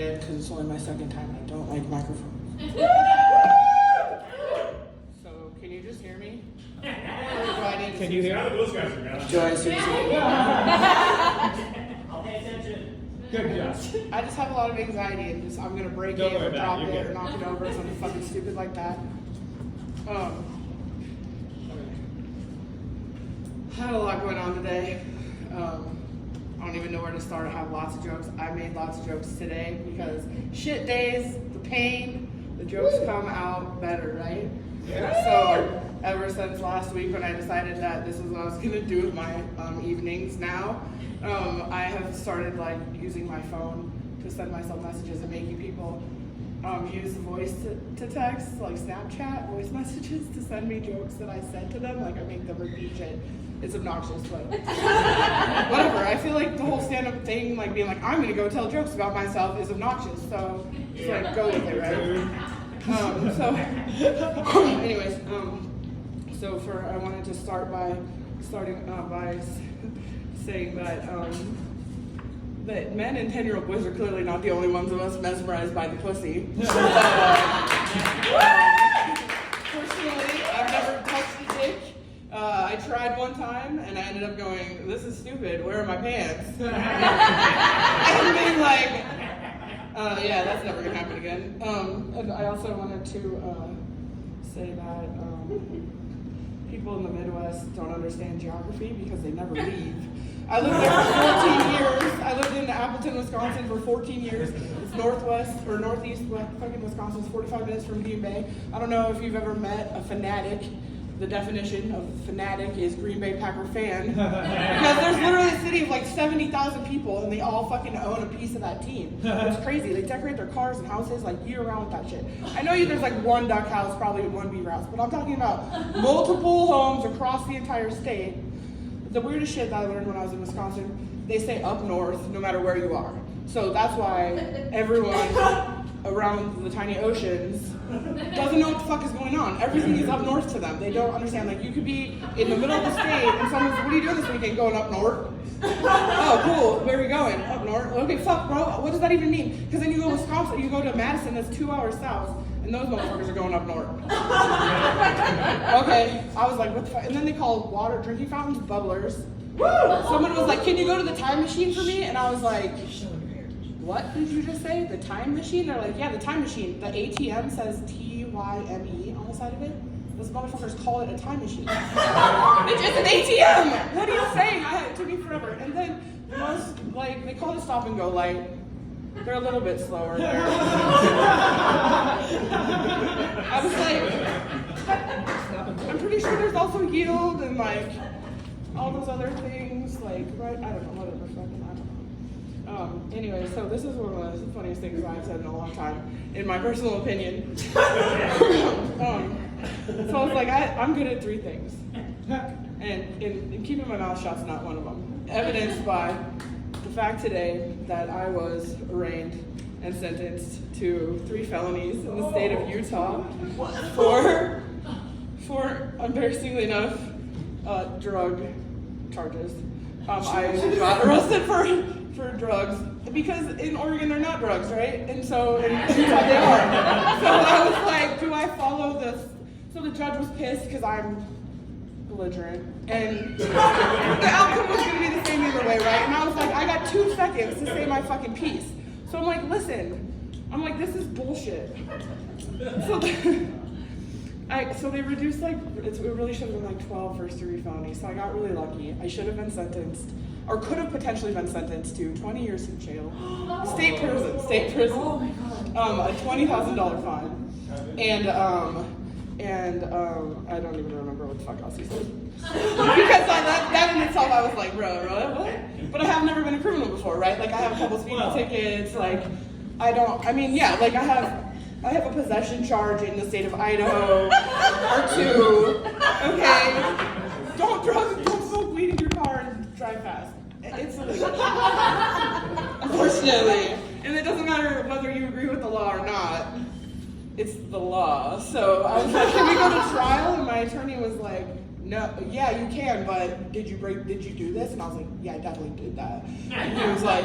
again because it's only my second time. I don't like microphones. So can you just hear me? Or do I need to Can you hear? Now that those guys are gone. Do I seriously? I'll pay attention. Good job. I just have a lot of anxiety and I'm gonna break Don't it worry or about drop it, you're it or good. knock it over or something fucking stupid like that. I had a lot going on today. I don't even know where to start. I have lots of jokes. I made lots of jokes today because shit days, the pain, the jokes come out better, right? Yeah. So ever since last week when I decided that this was what I was gonna do with my evenings now, I have started like using my phone to send myself messages and making people use voice to text, like Snapchat voice messages to send me jokes that I said to them. Like I make them repeat shit. It's obnoxious, but whatever. I feel like the whole stand-up thing, like being like, I'm gonna go tell jokes about myself, is obnoxious. So just like go with it, right? Anyways, I wanted to start by saying that that men and 10-year-old boys are clearly not the only ones of us mesmerized by the pussy. Personally, I've never touched a dick. I tried one time and I ended up going, this is stupid, where are my pants? And being like, yeah, that's never gonna happen again. And I also wanted to say that people in the Midwest don't understand geography because they never leave. I lived there for 14 years. I lived in Appleton, Wisconsin for 14 years. It's northwest or northeast fucking Wisconsin. It's 45 minutes from Green Bay. I don't know if you've ever met a fanatic. The definition of fanatic is Green Bay Packer fan. Because there's literally a city of like 70,000 people and they all fucking own a piece of that team. It's crazy. They decorate their cars and houses like year round with that shit. I know there's like one duck house, probably one beaver house, but I'm talking about multiple homes across the entire state. The weirdest shit that I learned when I was in Wisconsin, they say up north no matter where you are. So that's why everyone around the tiny oceans doesn't know what the fuck is going on. Everything is up north to them. They don't understand. Like you could be in the middle of the state and someone's, what are you doing this weekend? Going up north? Oh, cool. Where are we going? Up north. Okay, fuck, bro. What does that even mean? Because then you go to Wisconsin, you go to Madison, that's 2 hours south, and those motherfuckers are going up north. Okay, I was like, what the fuck? And then they call water drinking fountains bubblers. Someone was like, can you go to the time machine for me? And I was like, what did you just say? The time machine? They're like, yeah, the time machine. The ATM says TYME on the side of it. Those motherfuckers call it a time machine. It's just an ATM! What are you saying? It took me forever. And then the most, like, they call it stop and go light. They're a little bit slower there. I was like, I'm pretty sure there's also yield and like all those other things, like, right? I don't know, whatever, fucking, I don't know. Anyway, so this is one of the funniest things I've said in a long time, in my personal opinion. So I was like, I'm good at 3 things. And keeping my mouth shut's not one of them. Evidenced by the fact today that I was arraigned and sentenced to 3 felonies in the state of Utah for embarrassingly enough, drug charges. I got arrested for drugs because in Oregon they're not drugs, right? And so in Utah they are. So I was like, do I follow this? So the judge was pissed because I'm belligerent, and the outcome was going to be the same either way, right? And I was like, I got 2 seconds to say my fucking piece. So I'm like, listen, this is bullshit. So they reduced it really should have been like 12 first-degree felonies. So I got really lucky. I should have been sentenced, or could have potentially been sentenced to 20 years in jail, state prison. Oh my God. A $20,000 fine, and I don't even remember what the fuck else he said. Because that in itself, I was like, bro, what? But I have never been a criminal before, right? Like I have a couple speeding tickets. Like I have a possession charge in the state of Idaho, or 2. Okay, don't smoke weed in your car and drive fast. It's illegal, unfortunately. And it doesn't matter whether you agree with the law or not. It's the law. So I was like, can we go to trial? And my attorney was like, no, yeah, you can, but did you do this? And I was like, yeah, I definitely did that. And he was like,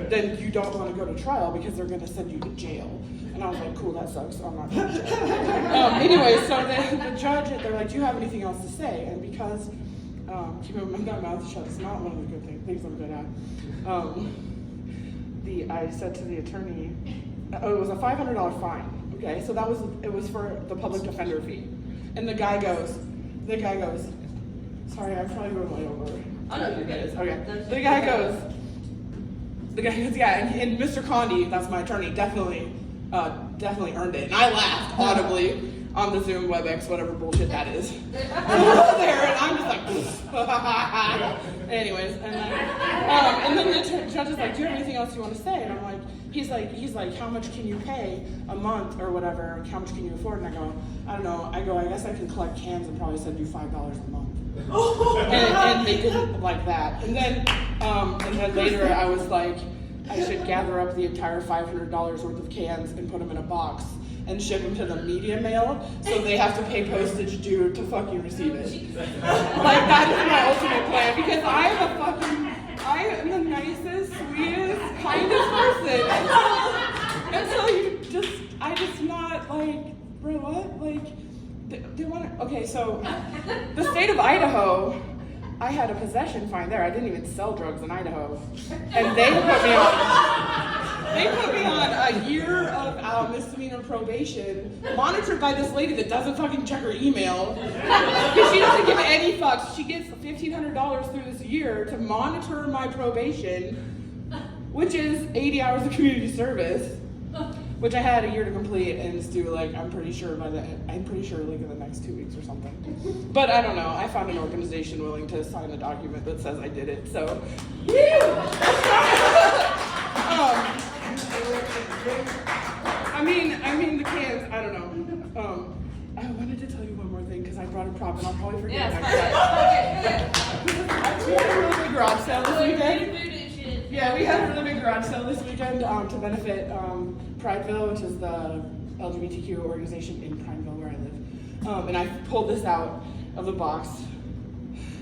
then you don't want to go to trial because they're going to send you to jail. And I was like, cool, that sucks, so I'm not going to jail. Anyway, so the judge, they're like, do you have anything else to say? And because, keeping my mouth shut is not one of the good things I'm good at. I said to the attorney, it was a $500 fine, okay? So it was for the public defender fee. And the guy goes, sorry, I'm probably going way over. Oh, no, you're good. Okay. The guy goes, yeah, and Mr. Condi, that's my attorney, definitely earned it. And I laughed audibly on the Zoom, WebEx, whatever bullshit that is. There, and I'm just like, anyways, and then the judge is like, do you have anything else you want to say? And I'm like, he's like, how much can you pay a month or whatever? How much can you afford? And I go, I don't know. I guess I can collect cans and probably send you $5 a month. and they didn't like that. And then later I was like, I should gather up the entire $500 worth of cans and put them in a box and ship them to the media mail, so they have to pay postage due to fucking receive it. Like, that is my ultimate plan, because I am the nicest, sweetest, kindest person. Until I just not like, bro, what? Like, they want to, okay, so the state of Idaho, I had a possession fine there. I didn't even sell drugs in Idaho. And they put me on a year of misdemeanor probation, monitored by this lady that doesn't fucking check her email. Because she doesn't give any fucks. She gets $1,500 through this year to monitor my probation, which is 80 hours of community service, which I had a year to complete, and it's due, like, I'm pretty sure like in the next 2 weeks or something. But I don't know. I found an organization willing to sign a document that says I did it. So, I mean the cans. I don't know. I wanted to tell you one more thing because I brought a prop, and I'll probably forget next time. We had a really big garage sale this weekend. Yeah, we had a really big garage sale this weekend to benefit Prideville, which is the LGBTQ organization in Prineville where I live. And I pulled this out of the box,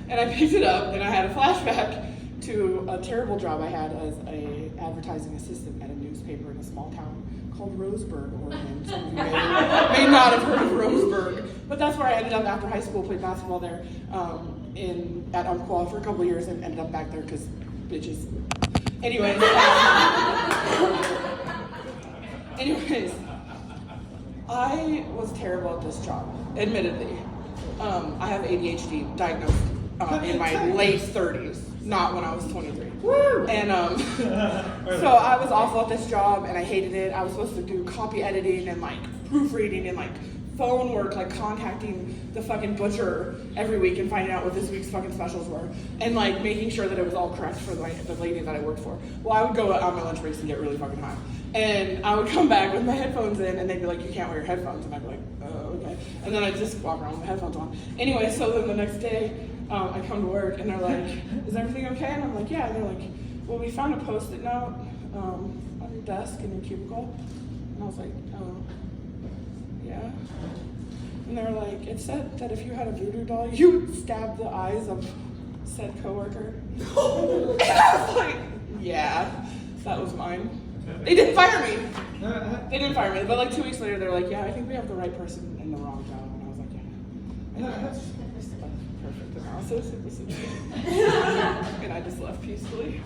and I picked it up, and I had a flashback to a terrible job I had as a advertising assistant at a newspaper in a small town called Roseburg, Oregon. Some of you may not have heard of Roseburg, but that's where I ended up after high school. Played basketball there at Umpqua for a couple years, and ended up back there because bitches. Anyways, I was terrible at this job, admittedly. I have ADHD diagnosed in my late 30s, not when I was 23. And so I was awful at this job, and I hated it. I was supposed to do copy editing and like proofreading and like phone work, like contacting the fucking butcher every week and finding out what this week's fucking specials were, and like making sure that it was all correct for the lady that I worked for. Well, I would go on my lunch breaks and get really fucking high, and I would come back with my headphones in, and they'd be like, you can't wear your headphones, and I'd be like, oh, okay, and then I'd just walk around with my headphones on. Anyway, so then the next day, I come to work, and they're like, is everything okay? And I'm like, yeah, and they're like, well, we found a Post-it note on your desk in your cubicle, and I was like, oh. Yeah. And they're like, it said that if you had a voodoo doll, you would stab the eyes of said coworker. And I was like, yeah, that was mine. They didn't fire me. But like 2 weeks later, they're like, yeah, I think we have the right person in the wrong job. And I was like, yeah. And that's perfect analysis of the situation. And I just left peacefully.